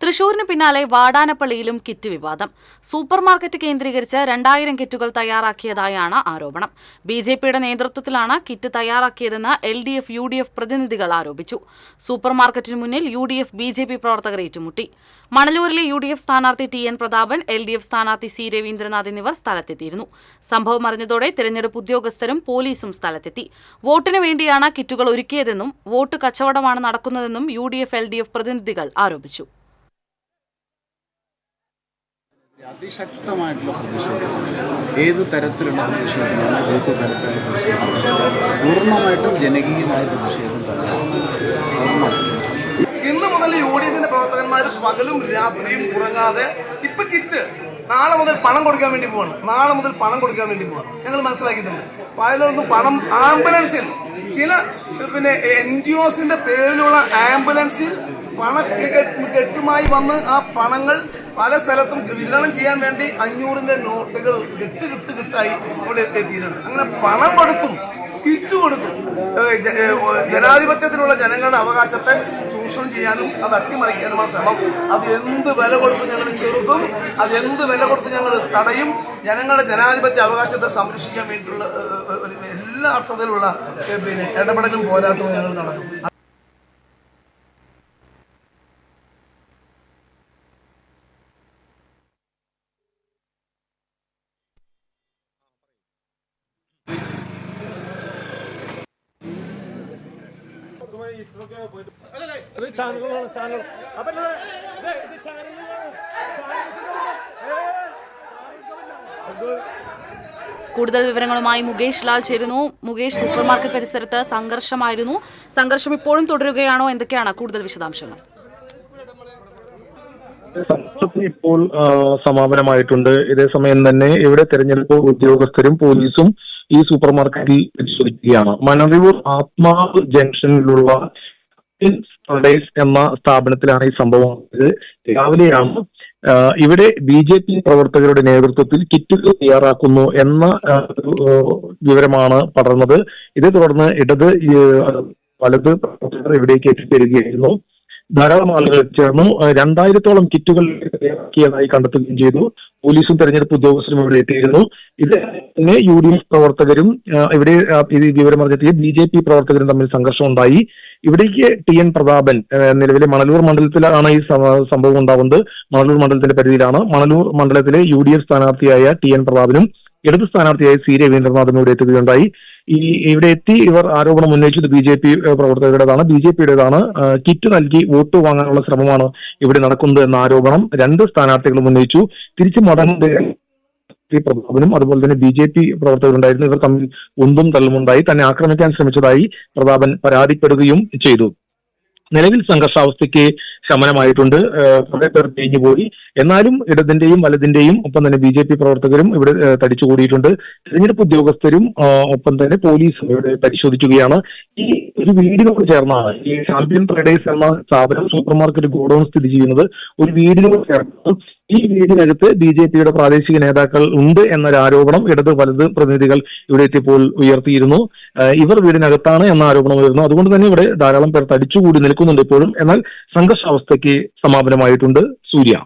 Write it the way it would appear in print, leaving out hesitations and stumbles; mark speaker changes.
Speaker 1: തൃശൂരിന് പിന്നാലെ വാടാനപ്പള്ളിയിലും കിറ്റ് വിവാദം. സൂപ്പർമാർക്കറ്റ് കേന്ദ്രീകരിച്ച് 2000 കിറ്റുകൾ തയ്യാറാക്കിയതായാണ് ആരോപണം. ബിജെപിയുടെ നേതൃത്വത്തിലാണ് കിറ്റ് തയ്യാറാക്കിയതെന്ന് LDF, UDF പ്രതിനിധികൾ ആരോപിച്ചു. സൂപ്പർമാർക്കറ്റിന് മുന്നിൽ UDF, BJP പ്രവർത്തകർ ഏറ്റുമുട്ടി. മണലൂരിലെ UDF സ്ഥാനാർത്ഥി TN പ്രതാപൻ, LDF സ്ഥാനാർത്ഥി C രവീന്ദ്രനാഥ് എന്നിവർ സ്ഥലത്തെത്തിയിരുന്നു. സംഭവം അറിഞ്ഞതോടെ തെരഞ്ഞെടുപ്പ് ഉദ്യോഗസ്ഥരും പോലീസും സ്ഥലത്തെത്തി. വോട്ടിന് വേണ്ടിയാണ് കിറ്റുകൾ ഒരുക്കിയതെന്നും വോട്ട് കച്ചവടമാണ് നടക്കുന്നതെന്നും UDF, LDF പ്രതിനിധികൾ ആരോപിച്ചു.
Speaker 2: അതിശക്തമായിട്ടുള്ള പ്രതിഷേധം, ഏത് തരത്തിലുള്ള പ്രതിഷേധമാണ്, ബൂത്ത് തരത്തിലുള്ള പ്രതിഷേധം, പൂർണ്ണമായിട്ടും ജനകീയമായ പ്രതിഷേധം
Speaker 3: ഇന്ന് മുതൽ UDFിന്റെ പ്രവർത്തകന്മാർ പകലും രാത്രിയും ഉറങ്ങാതെ ഇപ്പൊ കിറ്റ് നാളെ മുതൽ പണം കൊടുക്കാൻ വേണ്ടി പോവാണ്. ഞങ്ങൾ മനസ്സിലാക്കിയിട്ടുണ്ട്. അതിലൊന്നും പണം ആംബുലൻസിൽ ചില NGOസിന്റെ പേരിലുള്ള ആംബുലൻസിൽ കെട്ടുമായി വന്ന് ആ പണങ്ങൾ പല സ്ഥലത്തും വിതരണം ചെയ്യാൻ വേണ്ടി 500ന്റെ നോട്ടുകൾ കെട്ടായി ഇവിടെ എത്തിയിട്ടുണ്ട്. അങ്ങനെ പണം കൊടുക്കും, കിറ്റ് കൊടുക്കും. ജനാധിപത്യത്തിലുള്ള ജനങ്ങളുടെ അവകാശത്തെ ചൂഷണം ചെയ്യാനും അത് അട്ടിമറിക്കാനുമാണ് ശ്രമം. അത് എന്ത് വില കൊടുത്ത് ഞങ്ങൾ ചെറുക്കും, അത് എന്ത് വില കൊടുത്ത് ഞങ്ങൾ തടയും. ജനങ്ങളുടെ ജനാധിപത്യ അവകാശത്തെ സംരക്ഷിക്കാൻ വേണ്ടിയിട്ടുള്ള എല്ലാ അർത്ഥത്തിലുള്ള ഇടപെടലും പോരാട്ടവും ഞങ്ങൾ നടത്തും.
Speaker 1: കൂടുതൽ വിവരങ്ങളുമായി മുകേഷ് ലാൽ ചേരുന്നു. മുകേഷ്, സൂപ്പർമാർക്കറ്റ് പരിസരത്ത് സംഘർഷം ഇപ്പോഴും തുടരുകയാണോ? എന്തൊക്കെയാണ് കൂടുതൽ വിശദാംശങ്ങൾ?
Speaker 4: സംഘർഷത്തിന് ഇപ്പോൾ സമാപനമായിട്ടുണ്ട്. ഇതേസമയം തന്നെ ഇവിടെ തെരഞ്ഞെടുപ്പ് ഉദ്യോഗസ്ഥരും പോലീസും ഈ സൂപ്പർമാർക്കറ്റിൽ പരിശോധിക്കുകയാണ്. മണലൂർ ആത്മാവ് ജംഗ്ഷനിലുള്ള എന്ന സ്ഥാപനത്തിലാണ് ഈ സംഭവം. രാവിലെയാണ് ഇവിടെ BJP പ്രവർത്തകരുടെ നേതൃത്വത്തിൽ കിറ്റുകൾ തയ്യാറാക്കുന്നു എന്ന വിവരമാണ് പടർന്നത്. ഇതേ തുടർന്ന് വലത് പ്രവർത്തകർ ഇവിടേക്ക് എത്തിച്ചേരുകയായിരുന്നു. ധാരാളം ആളുകൾ ചേർന്നു 2000-ഓളം കിറ്റുകൾ തയ്യാറാക്കിയതായി കണ്ടെത്തുകയും ചെയ്തു. പോലീസും തെരഞ്ഞെടുപ്പ് ഉദ്യോഗസ്ഥരും ഇവിടെ എത്തിയിരുന്നു. ഇത് തന്നെ UDF പ്രവർത്തകരും ഇവിടെ വിവരം അറിഞ്ഞെത്തിയ BJP പ്രവർത്തകരും തമ്മിൽ സംഘർഷം ഉണ്ടായി. ഇവിടേക്ക് TN പ്രതാപൻ, നിലവിലെ മണലൂർ മണ്ഡലത്തിലാണ് ഈ സംഭവം ഉണ്ടാകുന്നത്. മണലൂർ മണ്ഡലത്തിന്റെ പരിധിയിലാണ്. മണലൂർ മണ്ഡലത്തിലെ UDF സ്ഥാനാർത്ഥിയായ TN പ്രതാപനും ഇടത് സ്ഥാനാർത്ഥിയായ C രവീന്ദ്രനാഥും ഇവിടെ എത്തുകയുണ്ടായി. ഇവിടെ എത്തി ഇവർ ആരോപണം ഉന്നയിച്ചത് BJP പ്രവർത്തകരുടേതാണ്, BJPയുടേതാണ്. കിറ്റ് നൽകി വോട്ട് വാങ്ങാനുള്ള ശ്രമമാണ് ഇവിടെ നടക്കുന്നത് എന്ന ആരോപണം രണ്ട് സ്ഥാനാർത്ഥികളും ഉന്നയിച്ചു. തിരിച്ചു മടങ്ങുന്ന പ്രതാപനും അതുപോലെ തന്നെ BJP പ്രവർത്തകരുണ്ടായിരുന്നു. ഇവർ തമ്മിൽ ഉന്തും തള്ളുമുണ്ടായി. തന്നെ ആക്രമിക്കാൻ ശ്രമിച്ചതായി പ്രതാപൻ പരാതിപ്പെടുകയും ചെയ്തു. നിലവിൽ സംഘർഷാവസ്ഥയ്ക്ക് ശമനമായിട്ടുണ്ട്. കുറെ പേർ പിരിഞ്ഞുപോയി. എന്നാലും ഇടതിന്റെയും വലതിന്റെയും ഒപ്പം തന്നെ BJP പ്രവർത്തകരും ഇവിടെ തടിച്ചുകൂടിയിട്ടുണ്ട്. തെരഞ്ഞെടുപ്പ് ഉദ്യോഗസ്ഥരും ഒപ്പം തന്നെ പോലീസും ഇവിടെ പരിശോധിക്കുകയാണ്. ഈ ഒരു വീടിനോട് ചേർന്നാണ് ഈ ചാമ്പ്യൻ ട്രേഡേഴ്സ് എന്ന സ്ഥാപനം സൂപ്പർമാർക്കറ്റ് ഗോഡൌൺ സ്ഥിതി ചെയ്യുന്നത്. ഒരു വീടിനോട് ചേർന്ന് ഈ വീടിനകത്ത് BJPയുടെ പ്രാദേശിക നേതാക്കൾ ഉണ്ട് എന്നൊരു ആരോപണം ഇടത് വലത് പ്രതിനിധികൾ ഇവിടെ എത്തിയപ്പോൾ ഉയർത്തിയിരുന്നു. ഇവർ വീടിനകത്താണ് എന്ന ആരോപണം ഉയർന്നു. അതുകൊണ്ട് തന്നെ ഇവിടെ ധാരാളം പേർ തടിച്ചുകൂടി നിൽക്കുന്നുണ്ട് ഇപ്പോഴും. എന്നാൽ സംഘർഷാവസ്ഥയ്ക്ക് സമാപനമായിട്ടുണ്ട്. സൂര്യ.